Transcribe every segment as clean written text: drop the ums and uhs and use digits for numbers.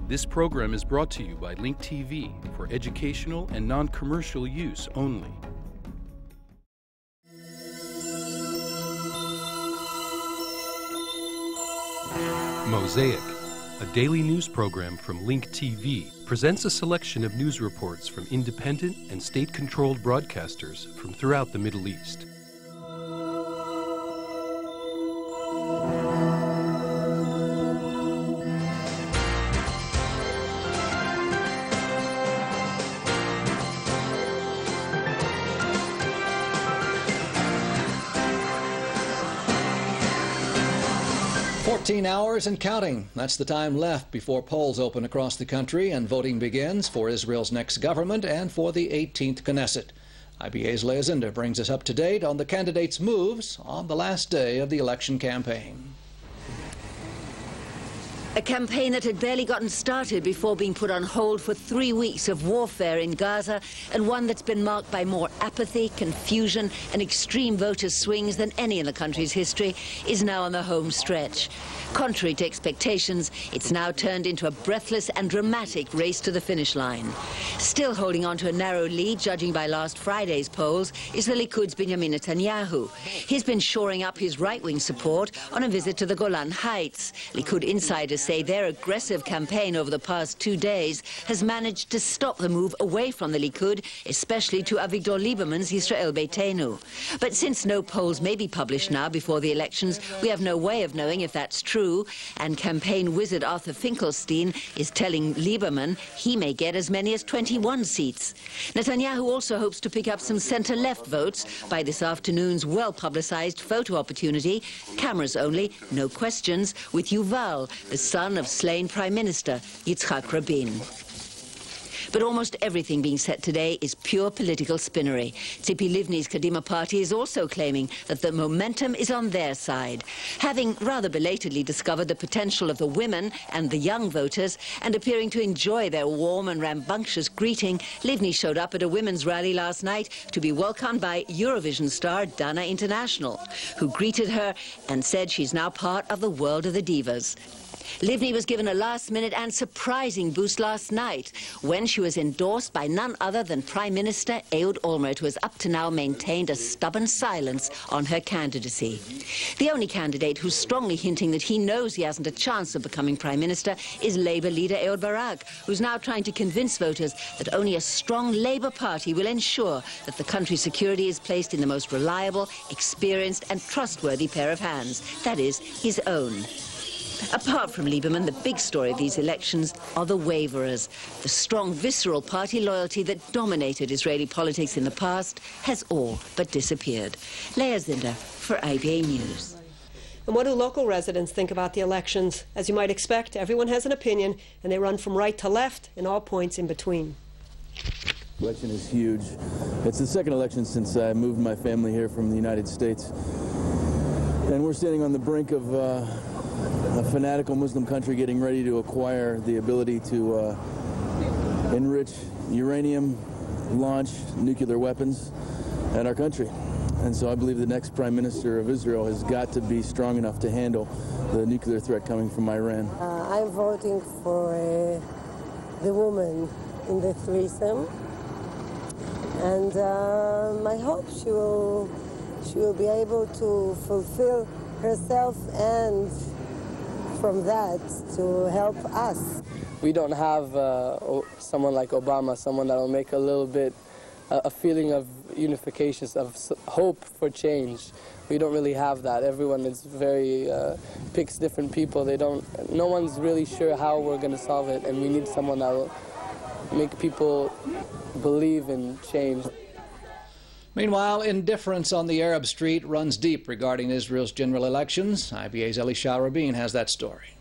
This program is brought to you by Link TV for educational and non-commercial use only. Mosaic, a daily news program from Link TV, presents a selection of news reports from independent and state-controlled broadcasters from throughout the Middle East. Hours and counting. That's the time left before polls open across the country and voting begins for Israel's next government and for the 18th Knesset. IBA's Leah Zinder brings us up to date on the candidates' moves on the last day of the election campaign. A campaign that had barely gotten started before being put on hold for 3 weeks of warfare in Gaza, and one that's been marked by more apathy, confusion and extreme voter swings than any in the country's history, is now on the home stretch. Contrary to expectations, it's now turned into a breathless and dramatic race to the finish line. Still holding on to a narrow lead, judging by last Friday's polls, is the Likud's Benjamin Netanyahu. He's been shoring up his right-wing support on a visit to the Golan Heights. Likud insiders say their aggressive campaign over the past 2 days has managed to stop the move away from the Likud, especially to Avigdor Lieberman's Yisrael Beitenu. But since no polls may be published now before the elections, we have no way of knowing if that's true, and campaign wizard Arthur Finkelstein is telling Lieberman he may get as many as 21 seats. Netanyahu also hopes to pick up some centre-left votes by this afternoon's well-publicised photo opportunity, cameras only, no questions, with Yuval, the son of slain Prime Minister Yitzhak Rabin. But almost everything being said today is pure political spinnery. Tzipi Livni's Kadima party is also claiming that the momentum is on their side. Having rather belatedly discovered the potential of the women and the young voters and appearing to enjoy their warm and rambunctious greeting, Livni showed up at a women's rally last night to be welcomed by Eurovision star Dana International, who greeted her and said she's now part of the world of the divas. Livni was given a last-minute and surprising boost last night when she was endorsed by none other than Prime Minister Ehud Olmert, who has up to now maintained a stubborn silence on her candidacy. The only candidate who's strongly hinting that he knows he hasn't a chance of becoming Prime Minister is Labour leader Ehud Barak, who's now trying to convince voters that only a strong Labour Party will ensure that the country's security is placed in the most reliable, experienced and trustworthy pair of hands, that is, his own. Apart from Lieberman, the big story of these elections are the waverers. The strong, visceral party loyalty that dominated Israeli politics in the past has all but disappeared. Leah Zinder for IBA News. And what do local residents think about the elections? As you might expect, everyone has an opinion, and they run from right to left and all points in between. The election is huge. It's the second election since I moved my family here from the United States. And we're standing on the brink of a fanatical Muslim country getting ready to acquire the ability to enrich uranium, launch nuclear weapons at our country. And so I believe the next Prime Minister of Israel has got to be strong enough to handle the nuclear threat coming from Iran. I'm voting for the woman in the threesome, and I hope she will be able to fulfill herself and from that to help us. We don't have someone like Obama, someone that will make a little bit, a feeling of unification, of hope for change. We don't really have that. Everyone is very, picks different people. No one's really sure how we're going to solve it, and we need someone that will make people believe in change. Meanwhile, indifference on the Arab street runs deep regarding Israel's general elections. IBA's Elisha Rabin has that story.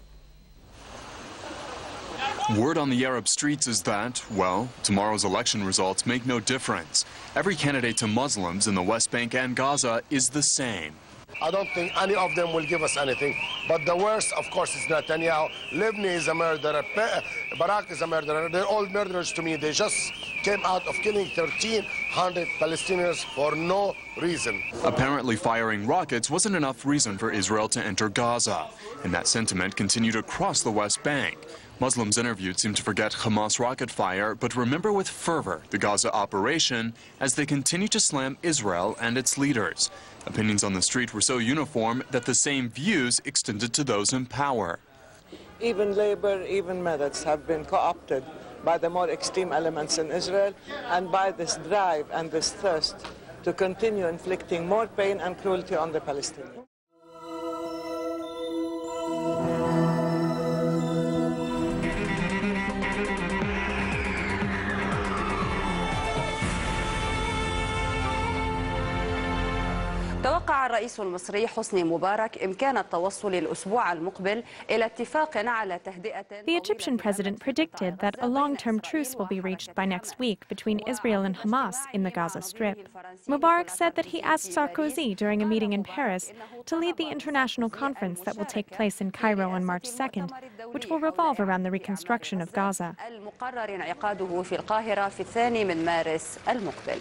Word on the Arab streets is that, well, tomorrow's election results make no difference. Every candidate to Muslims in the West Bank and Gaza is the same. I don't think any of them will give us anything. But the worst, of course, is Netanyahu. Livni is a murderer. Barak is a murderer. They're all murderers to me. They just came out of killing 13 100 Palestinians for no reason. Apparently, firing rockets wasn't enough reason for Israel to enter Gaza, and that sentiment continued across the West Bank. Muslims interviewed seem to forget Hamas rocket fire, but remember with fervor the Gaza operation as they continue to slam Israel and its leaders. Opinions on the street were so uniform that the same views extended to those in power. Even labor, even methods have been co-opted by the more extreme elements in Israel and by this drive and this thirst to continue inflicting more pain and cruelty on the Palestinians. توقع الرئيس المصري حسني مبارك إمكان التوصل الأسبوع المقبل إلى اتفاق على تهدئة. The Egyptian president predicted that a long-term truce will be reached by next week between Israel and Hamas in the Gaza Strip. Mubarak said that he asked Sarkozy during a meeting in Paris to lead the international conference that will take place in Cairo on March 2nd, which will revolve around the reconstruction of Gaza. المقرر انعقاده في القاهرة في 2 مارس المقبل.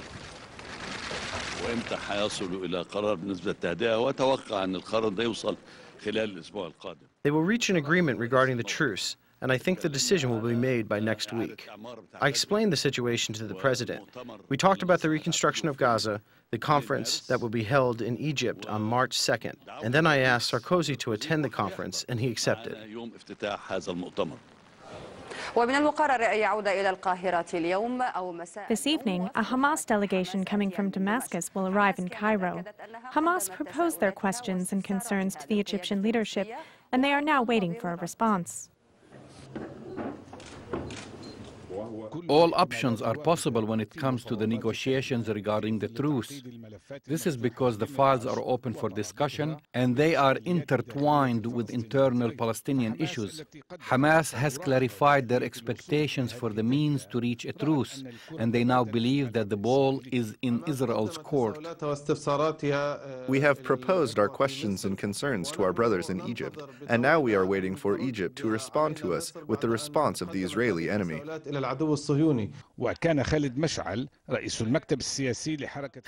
وامتى هيصلوا الى قرار بالنسبه للتهدئه واتوقع ان القرار ده يوصل خلال الاسبوع القادم. They will reach an agreement regarding the truce, and I think the decision will be made by next week. I explained the situation to the president. We talked about the reconstruction of Gaza, the conference that will be held in Egypt on March 2nd, and then I asked Sarkozy to attend the conference, and he accepted. This evening, a Hamas delegation coming from Damascus will arrive in Cairo. Hamas proposed their questions and concerns to the Egyptian leadership, and they are now waiting for a response. All options are possible when it comes to the negotiations regarding the truce. This is because the files are open for discussion and they are intertwined with internal Palestinian issues. Hamas has clarified their expectations for the means to reach a truce, and they now believe that the ball is in Israel's court. We have proposed our questions and concerns to our brothers in Egypt, and now we are waiting for Egypt to respond to us with the response of the Israeli enemy.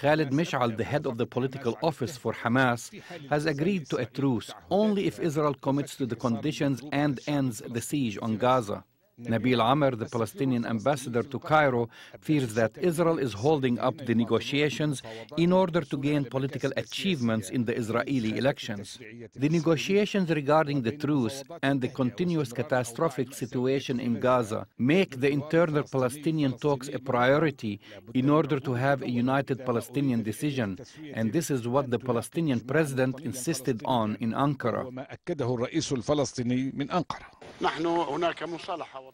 Khalid Mish'al, the head of the political office for Hamas, has agreed to a truce only if Israel commits to the conditions and ends the siege on Gaza. Nabil Amr, the Palestinian ambassador to Cairo, fears that Israel is holding up the negotiations in order to gain political achievements in the Israeli elections. The negotiations regarding the truce and the continuous catastrophic situation in Gaza make the internal Palestinian talks a priority in order to have a united Palestinian decision, and this is what the Palestinian president insisted on in Ankara.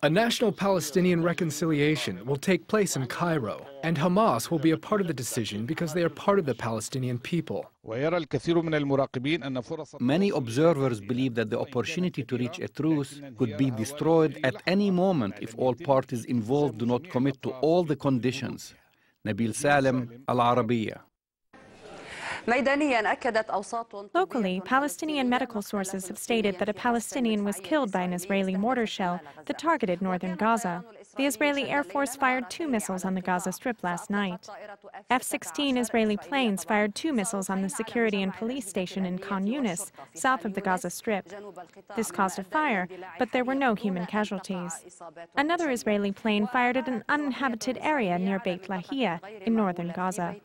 A national Palestinian reconciliation will take place in Cairo, and Hamas will be a part of the decision because they are part of the Palestinian people. Many observers believe that the opportunity to reach a truce could be destroyed at any moment if all parties involved do not commit to all the conditions. Nabil Salem, Al-Arabiya. Locally, Palestinian medical sources have stated that a Palestinian was killed by an Israeli mortar shell that targeted northern Gaza. The Israeli Air Force fired 2 missiles on the Gaza Strip last night. F-16 Israeli planes fired 2 missiles on the security and police station in Khan Yunis, south of the Gaza Strip. This caused a fire, but there were no human casualties. Another Israeli plane fired at an uninhabited area near Beit Lahia in northern Gaza.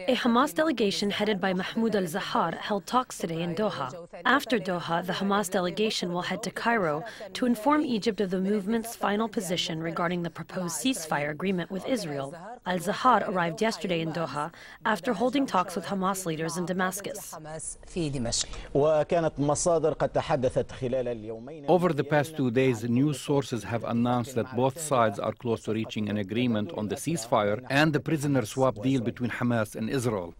A Hamas delegation headed by Mahmoud al-Zahar held talks today in Doha. After Doha, the Hamas delegation will head to Cairo to inform Egypt of the movement's final position regarding the proposed ceasefire agreement with Israel. Al-Zahar arrived yesterday in Doha after holding talks with Hamas leaders in Damascus. Over the past 2 days, news sources have announced that both sides are close to reaching an agreement on the ceasefire ceasefire and the prisoner swap deal between Hamas and Israel.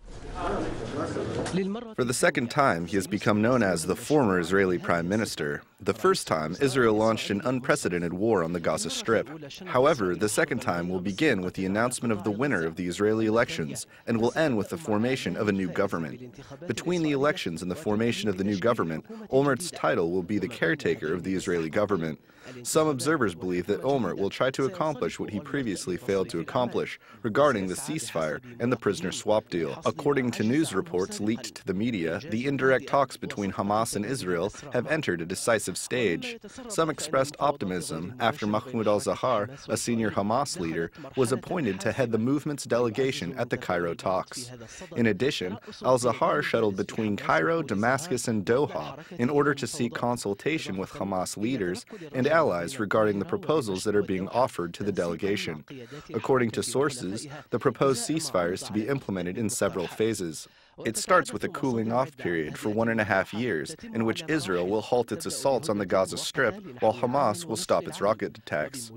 For the second time, he has become known as the former Israeli Prime Minister. The first time, Israel launched an unprecedented war on the Gaza Strip. However, the second time will begin with the announcement of the winner of the Israeli elections and will end with the formation of a new government. Between the elections and the formation of the new government, Olmert's title will be the caretaker of the Israeli government. Some observers believe that Olmert will try to accomplish what he previously failed to accomplish regarding the ceasefire and the prisoner swap deal. According to news reports leaked to the media, the indirect talks between Hamas and Israel have entered a decisive stage. Some expressed optimism after Mahmoud al-Zahar, a senior Hamas leader, was appointed to head the movement's delegation at the Cairo talks. In addition, al-Zahar shuttled between Cairo, Damascus, and Doha in order to seek consultation with Hamas leaders and allies regarding the proposals that are being offered to the delegation. According to sources, the proposed ceasefire is to be implemented in several phases. It starts with a cooling-off period for 1.5 years, in which Israel will halt its assaults on the Gaza Strip, while Hamas will stop its rocket attacks.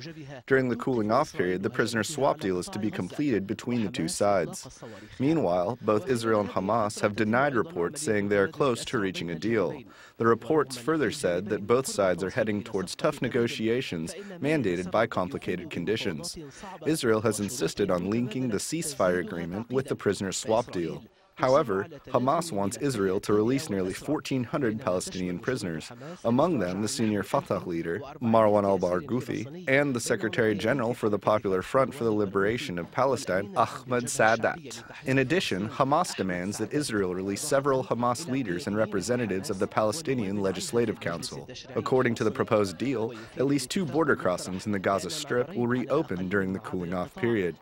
During the cooling-off period, the prisoner swap deal is to be completed between the two sides. Meanwhile, both Israel and Hamas have denied reports saying they are close to reaching a deal. The reports further said that both sides are heading towards tough negotiations mandated by complicated conditions. Israel has insisted on linking the ceasefire agreement with the prisoner swap deal. However, Hamas wants Israel to release nearly 1,400 Palestinian prisoners, among them the senior Fatah leader, Marwan al-Barghouthi, and the Secretary General for the Popular Front for the Liberation of Palestine, Ahmad Sadat. In addition, Hamas demands that Israel release several Hamas leaders and representatives of the Palestinian Legislative Council. According to the proposed deal, at least 2 border crossings in the Gaza Strip will reopen during the cooling-off period.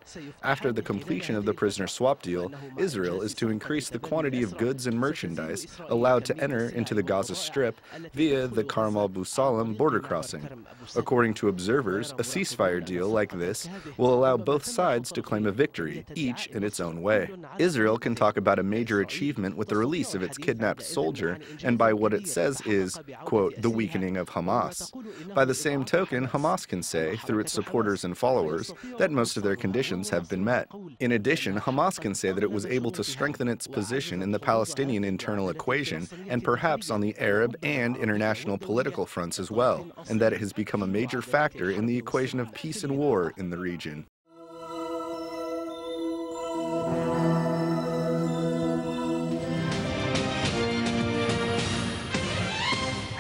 After the completion of the prisoner swap deal, Israel is to increase the quantity of goods and merchandise allowed to enter into the Gaza Strip via the Karm al-Abu Salam border crossing. According to observers, a ceasefire deal like this will allow both sides to claim a victory, each in its own way. Israel can talk about a major achievement with the release of its kidnapped soldier and by what it says is, quote, the weakening of Hamas. By the same token, Hamas can say, through its supporters and followers, that most of their conditions have been met. In addition, Hamas can say that it was able to strengthen its position in the Palestinian internal equation and perhaps on the Arab and international political fronts as well, and that it has become a major factor in the equation of peace and war in the region.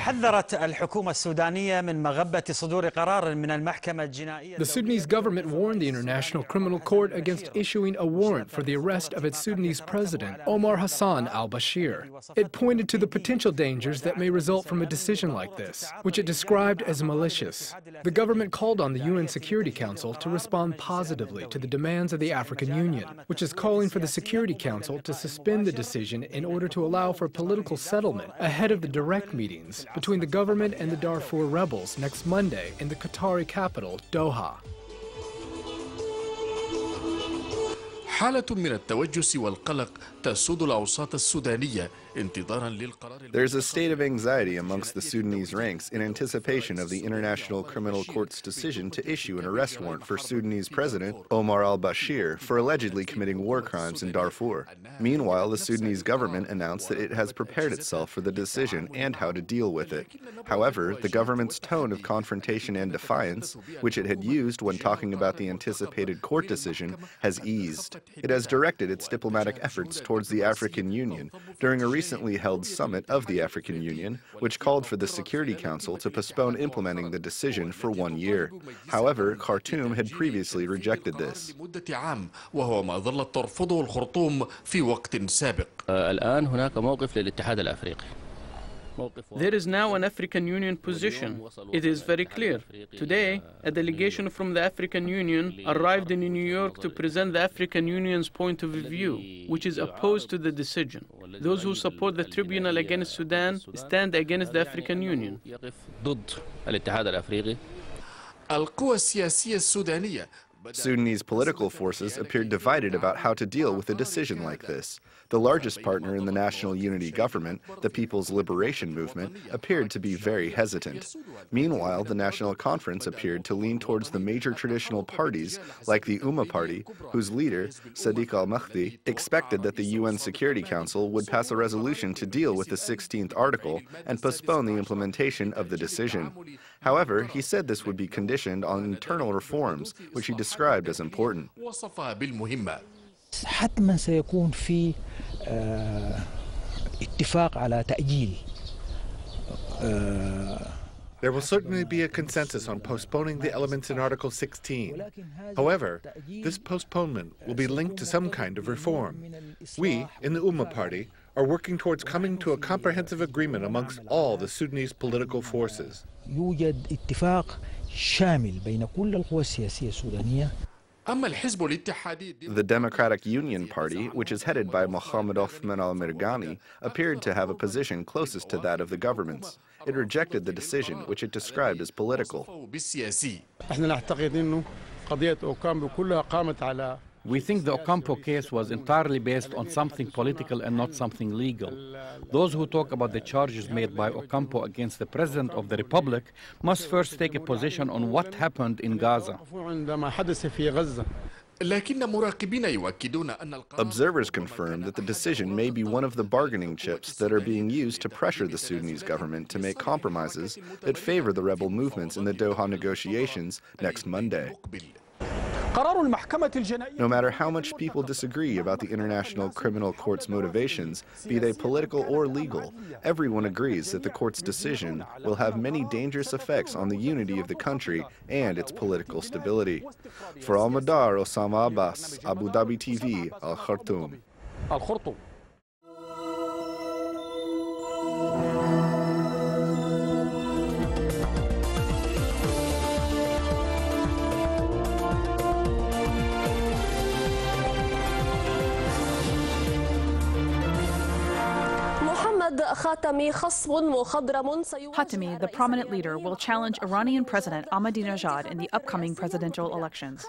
حذرت الحكومة السودانية من مغبة صدور قرار من المحكمة الجنائية. The Sudanese government warned the International Criminal Court against issuing a warrant for the arrest of its Sudanese president, Omar Hassan al-Bashir. It pointed to the potential dangers that may result from a decision like this, which it described as malicious. The government called on the UN Security Council to respond positively to the demands of the African Union, which is calling for the Security Council to suspend the decision in order to allow for political settlement ahead of the direct meetings between the government and the Darfur rebels next Monday in the Qatari capital, Doha. حالة من التوجس والقلق تسود الأوساط السودانية انتظارا للقرار. There's a state of anxiety amongst the Sudanese ranks in anticipation of the International Criminal Court's decision to issue an arrest warrant for Sudanese President Omar al-Bashir for allegedly committing war crimes in Darfur. Meanwhile, the Sudanese government announced that it has prepared itself for the decision and how to deal with it. However, the government's tone of confrontation and defiance, which it had used when talking about the anticipated court decision, has eased. It has directed its diplomatic efforts towards the African Union during a recently held summit of the African Union, which called for the Security Council to postpone implementing the decision for 1 year. However, Khartoum had previously rejected this. There is now an African Union position. It is very clear. Today, a delegation from the African Union arrived in New York to present the African Union's point of view, which is opposed to the decision. Those who support the tribunal against Sudan stand against the African Union. القوى السياسية السودانية Sudanese political forces appeared divided about how to deal with a decision like this. The largest partner in the National Unity Government, the People's Liberation Movement, appeared to be very hesitant. Meanwhile, the National Conference appeared to lean towards the major traditional parties, like the Ummah Party, whose leader, Sadiq al-Mahdi, expected that the UN Security Council would pass a resolution to deal with the 16th article and postpone the implementation of the decision. However, he said this would be conditioned on internal reforms, which he described as important. حتما سيكون في اتفاق على تأجيل. There will certainly be a consensus on postponing the elements in Article 16. However, this postponement will be linked to some kind of reform. We, in the Ummah Party, are working towards coming to a comprehensive agreement amongst all the Sudanese political forces. يوجد اتفاق شامل بين كل القوى السياسية السودانية. The Democratic Union Party, which is headed by Mohammed Othman al-Mirghani, appeared to have a position closest to that of the government's. It rejected the decision, which it described as political. We think the Ocampo case was entirely based on something political and not something legal. Those who talk about the charges made by Ocampo against the President of the Republic must first take a position on what happened in Gaza. Observers confirm that the decision may be one of the bargaining chips that are being used to pressure the Sudanese government to make compromises that favor the rebel movements in the Doha negotiations next Monday. No matter how much people disagree about the International Criminal Court's motivations, be they political or legal, everyone agrees that the court's decision will have many dangerous effects on the unity of the country and its political stability. For Al-Madar, Osama Abbas, Abu Dhabi TV, Al-Khartoum. Khatami, the prominent leader, will challenge Iranian President Ahmadinejad in the upcoming presidential elections.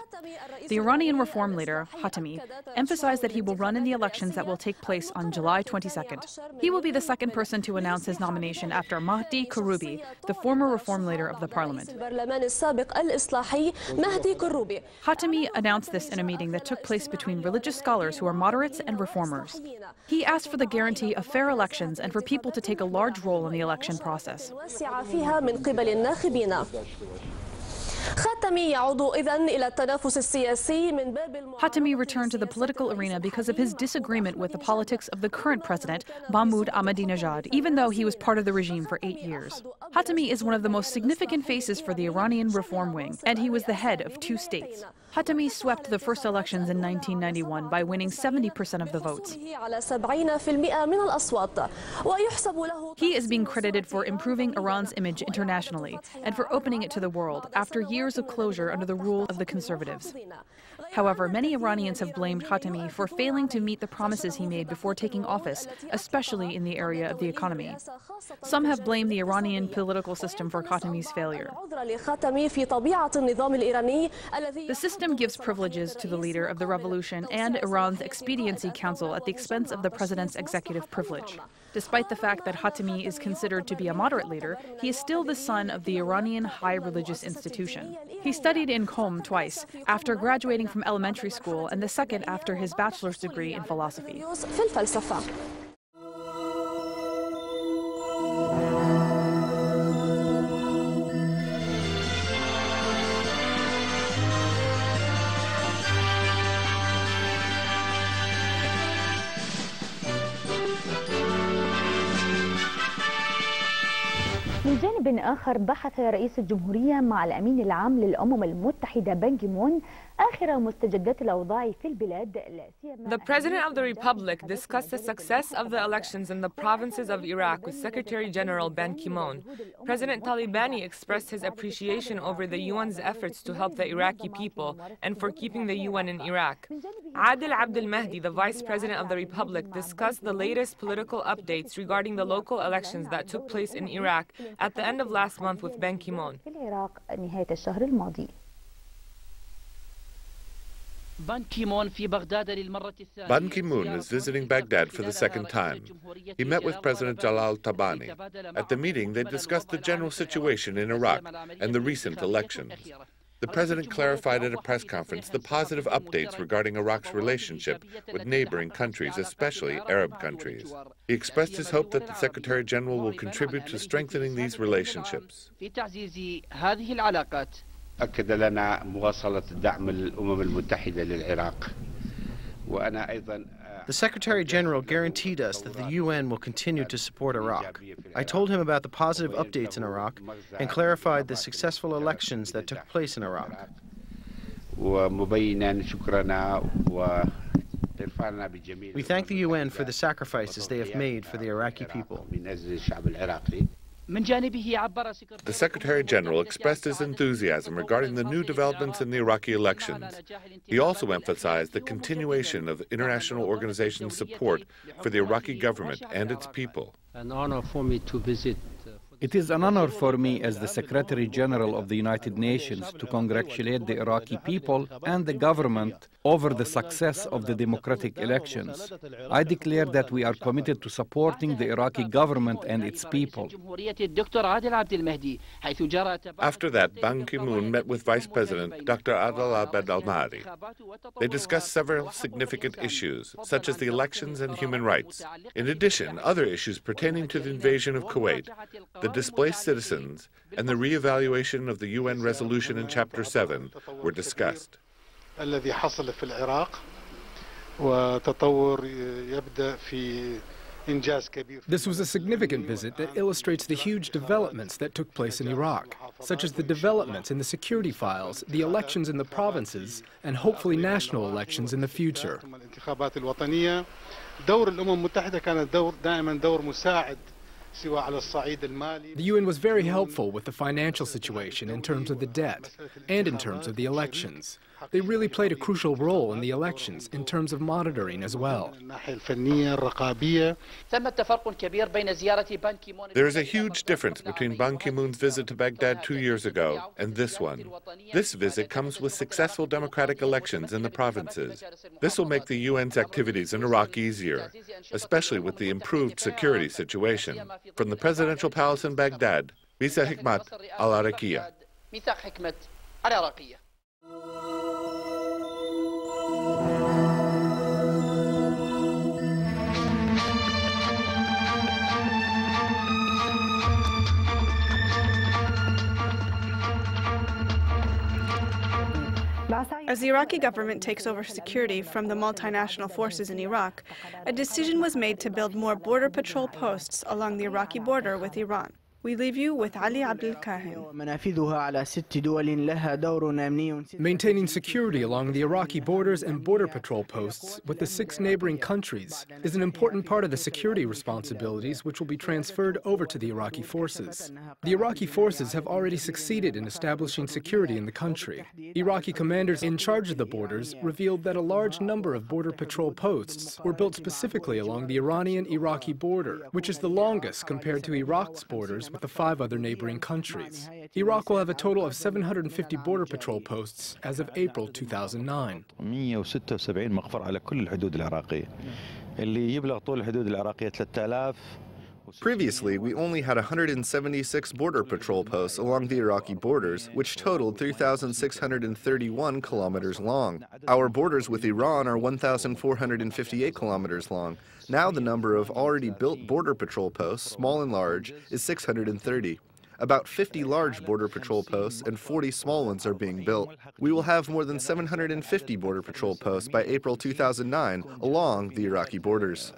The Iranian reform leader, Khatami, emphasized that he will run in the elections that will take place on July 22nd. He will be the second person to announce his nomination after Mahdi Karoubi, the former reform leader of the parliament. Khatami announced this in a meeting that took place between religious scholars who are moderates and reformers. He asked for the guarantee of fair elections and for people to take a large role in the election process. Khatami returned to the political arena because of his disagreement with the politics of the current president, Mahmoud Ahmadinejad, even though he was part of the regime for 8 years. Khatami is one of the most significant faces for the Iranian reform wing, and he was the head of 2 states. Khatami swept the first elections in 1991 by winning 70% of the votes. He is being credited for improving Iran's image internationally and for opening it to the world after years of closure under the rule of the conservatives. However, many Iranians have blamed Khatami for failing to meet the promises he made before taking office, especially in the area of the economy. Some have blamed the Iranian political system for Khatami's failure. The system gives privileges to the leader of the revolution and Iran's Expediency Council at the expense of the president's executive privilege. Despite the fact that Khatami is considered to be a moderate leader, he is still the son of the Iranian high religious institution. He studied in Qom twice, after graduating from elementary school, and the second after his bachelor's degree in philosophy. من جانب آخر بحث رئيس الجمهورية مع الأمين العام للأمم المتحدة بان كي مون آخر مستجدات الأوضاع في البلاد. The President of the Republic discussed the success of the elections in the provinces of Iraq with Secretary General Ban Ki-moon. President Talibani expressed his appreciation over the UN's efforts to help the Iraqi people and for keeping the UN in Iraq. Adil Abdel Mahdi, the Vice President of the Republic, discussed the latest political updates regarding the local elections that took place in Iraq at the end of last month with Ban Ki-moon. Ban Ki-moon is visiting Baghdad for the second time. He met with President Jalal Tabani. At the meeting, they discussed the general situation in Iraq and the recent elections. The president clarified at a press conference the positive updates regarding Iraq's relationship with neighboring countries, especially Arab countries. He expressed his hope that the Secretary General will contribute to strengthening these relationships. أكد لنا مواصلة دعم الأمم المتحدة للعراق وأنا أيضا The Secretary General guaranteed us that the UN will continue to support Iraq. I told him about the positive updates in Iraq and clarified the successful elections that took place in Iraq. ومبينا شكرنا We thank the UN for the sacrifices they have made for the Iraqi people. The Secretary General expressed his enthusiasm regarding the new developments in the Iraqi elections. He also emphasized the continuation of international organizations' support for the Iraqi government and its people. An honor for me to visit. It is an honor for me as the Secretary General of the United Nations to congratulate the Iraqi people and the government over the success of the democratic elections. I declare that we are committed to supporting the Iraqi government and its people. After that, Ban Ki-moon met with Vice President Dr. Adel Abed al-Mahdi. They discussed several significant issues, such as the elections and human rights. In addition, other issues pertaining to the invasion of Kuwait, the displaced citizens, and the re-evaluation of the UN resolution in Chapter 7 were discussed. الذي حصل في العراق وتطور يبدأ في إنجاز كبير. This was a significant visit that illustrates the huge developments that took place in Iraq, such as the developments in the security files, the elections in the provinces, and hopefully national elections in the future. الانتخابات الوطنية دور الأمم المتحدة كان دائما دور مساعد. The UN was very helpful with the financial situation in terms of the debt and in terms of the elections. They really played a crucial role in the elections in terms of monitoring as well. There is a huge difference between Ban Ki-moon's visit to Baghdad 2 years ago and this one. This visit comes with successful democratic elections in the provinces. This will make the UN's activities in Iraq easier, especially with the improved security situation. From the presidential palace in Baghdad, Bisa Hikmat, Al-Iraqiya. As the Iraqi government takes over security from the multinational forces in Iraq, a decision was made to build more border patrol posts along the Iraqi border with Iran. We leave you with Ali Abdul Kahin. Maintaining security along the Iraqi borders and border patrol posts with the 6 neighboring countries is an important part of the security responsibilities which will be transferred over to the Iraqi forces. The Iraqi forces have already succeeded in establishing security in the country. Iraqi commanders in charge of the borders revealed that a large number of border patrol posts were built specifically along the Iranian-Iraqi border, which is the longest compared to Iraq's borders with the 5 other neighboring countries. Iraq will have a total of 750 border patrol posts as of April 2009. 176 مقفر على كل الحدود العراقية اللي يبلغ طول الحدود العراقية 3000. Previously, we only had 176 border patrol posts along the Iraqi borders, which totaled 3,631 kilometers long. Our borders with Iran are 1,458 kilometers long. Now the number of already built border patrol posts, small and large, is 630. About 50 large border patrol posts and 40 small ones are being built. We will have more than 750 border patrol posts by April 2009 along the Iraqi borders.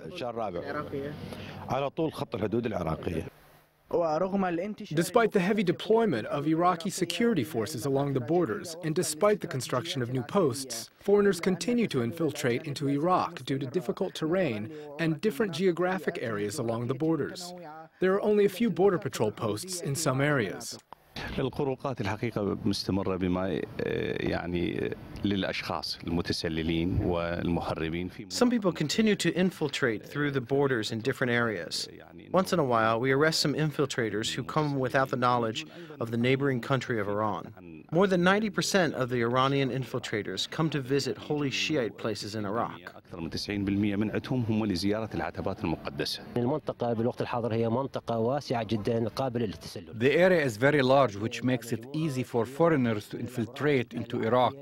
Despite the heavy deployment of Iraqi security forces along the borders and despite the construction of new posts, foreigners continue to infiltrate into Iraq due to difficult terrain and different geographic areas along the borders. There are only a few border patrol posts in some areas. الخروقات الحقيقة مستمرة بما يعني للأشخاص المتسللين والمهربين. Some people continue to infiltrate through the borders in different areas. Once in a while, we arrest some infiltrators who come without the knowledge of the neighboring country of Iran. More than 90% of the Iranian infiltrators come to visit holy Shiite places in Iraq. أكثر من 90% من عندهم هم لزيارة العتبات المقدسة. المنطقة بالوقت الحاضر هي منطقة واسعة جدا قابلة للتسلل. The area is very large, which makes it easy for foreigners to infiltrate into Iraq.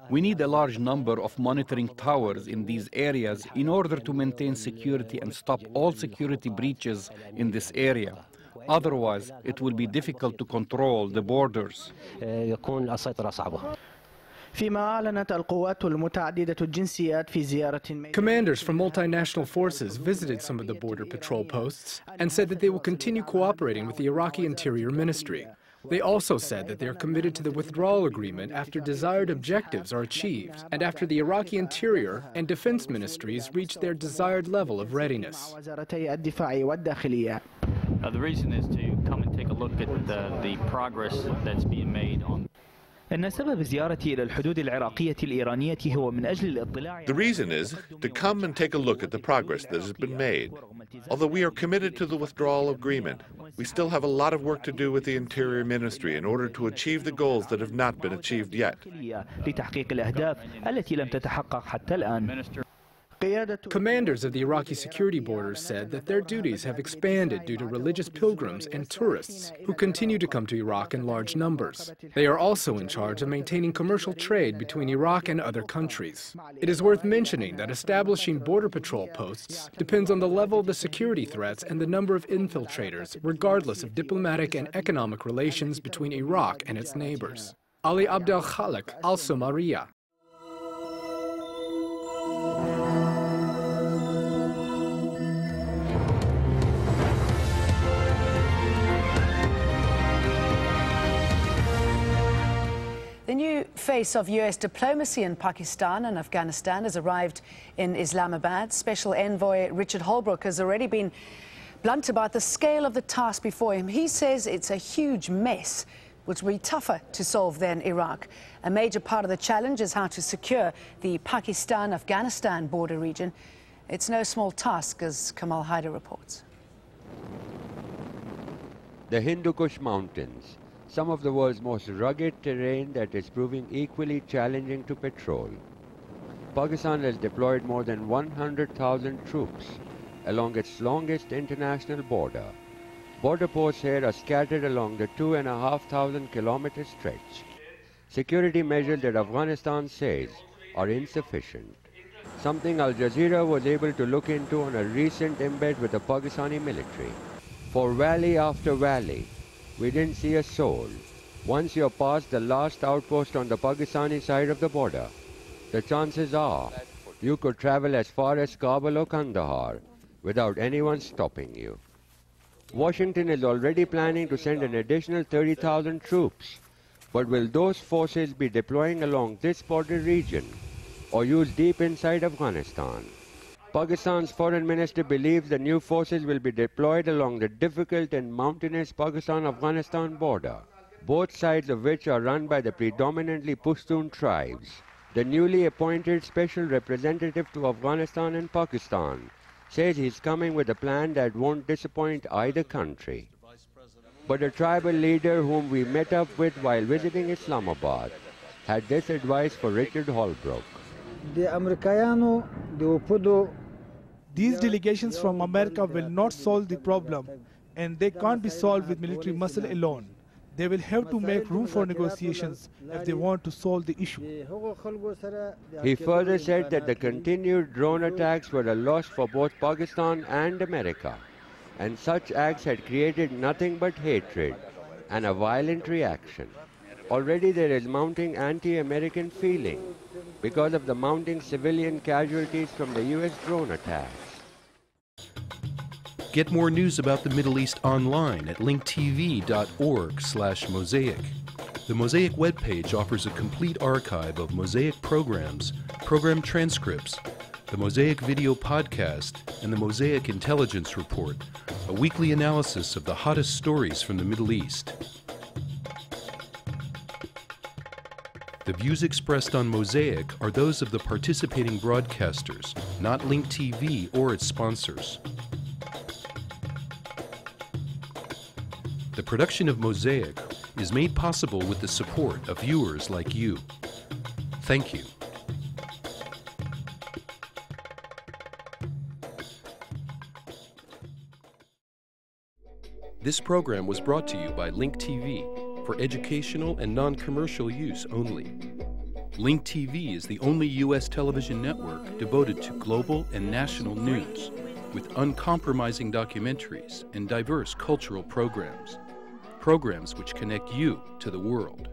We need a large number of monitoring towers in these areas in order to maintain security and stop all security breaches in this area. Otherwise, it will be difficult to control the borders. يكون السيطرة صعبة. Commanders from multinational forces visited some of the border patrol posts and said that they will continue cooperating with the Iraqi Interior Ministry. They also said that they are committed to the withdrawal agreement after desired objectives are achieved and after the Iraqi Interior and Defense Ministries reach their desired level of readiness. The reason is to come and take a look at the progress that's being made on. إن سبب زيارتي إلى الحدود العراقية الإيرانية هو من أجل الاطلاع. The reason is to come and take a look at the progress that has been made. Although we are committed to the withdrawal agreement, we still have a lot of work to do with the Interior Ministry in order to achieve the goals that have not been achieved yet. لتحقيق الأهداف التي لم تتحقق حتى الآن. Commanders of the Iraqi security borders said that their duties have expanded due to religious pilgrims and tourists who continue to come to Iraq in large numbers. They are also in charge of maintaining commercial trade between Iraq and other countries. It is worth mentioning that establishing border patrol posts depends on the level of the security threats and the number of infiltrators, regardless of diplomatic and economic relations between Iraq and its neighbors. Ali Abdel Khalik, Alsumaria. The new face of U.S. diplomacy in Pakistan and Afghanistan has arrived in Islamabad. Special Envoy Richard Holbrooke has already been blunt about the scale of the task before him. He says it's a huge mess, which will be tougher to solve than Iraq. A major part of the challenge is how to secure the Pakistan-Afghanistan border region. It's no small task, as Kamal Haider reports. The Hindu Kush Mountains, some of the world's most rugged terrain that is proving equally challenging to patrol. Pakistan has deployed more than 100,000 troops along its longest international border. Border posts here are scattered along the 2,500-kilometer stretch. Security measures that Afghanistan says are insufficient. Something Al Jazeera was able to look into on a recent embed with the Pakistani military. For valley after valley, we didn't see a soul. Once you're past the last outpost on the Pakistani side of the border, the chances are you could travel as far as Kabul or Kandahar without anyone stopping you. Washington is already planning to send an additional 30,000 troops, but will those forces be deploying along this border region or used deep inside Afghanistan? Pakistan's foreign minister believes the new forces will be deployed along the difficult and mountainous Pakistan-Afghanistan border, both sides of which are run by the predominantly Pashtun tribes. The newly appointed special representative to Afghanistan and Pakistan says he's coming with a plan that won't disappoint either country. But a tribal leader whom we met up with while visiting Islamabad had this advice for Richard Holbrooke. These delegations from America will not solve the problem, and they can't be solved with military muscle alone. They will have to make room for negotiations if they want to solve the issue. He further said that the continued drone attacks were a loss for both Pakistan and America, and such acts had created nothing but hatred and a violent reaction. Already there is mounting anti-American feeling because of the mounting civilian casualties from the U.S. drone attacks. Get more news about the Middle East online at linktv.org/Mosaic. The Mosaic webpage offers a complete archive of Mosaic programs, program transcripts, the Mosaic video podcast, and the Mosaic Intelligence Report, a weekly analysis of the hottest stories from the Middle East. The views expressed on Mosaic are those of the participating broadcasters, not Link TV or its sponsors. The production of Mosaic is made possible with the support of viewers like you. Thank you. This program was brought to you by Link TV for educational and non-commercial use only. Link TV is the only U.S. television network devoted to global and national news, with uncompromising documentaries and diverse cultural programs. Programs which connect you to the world.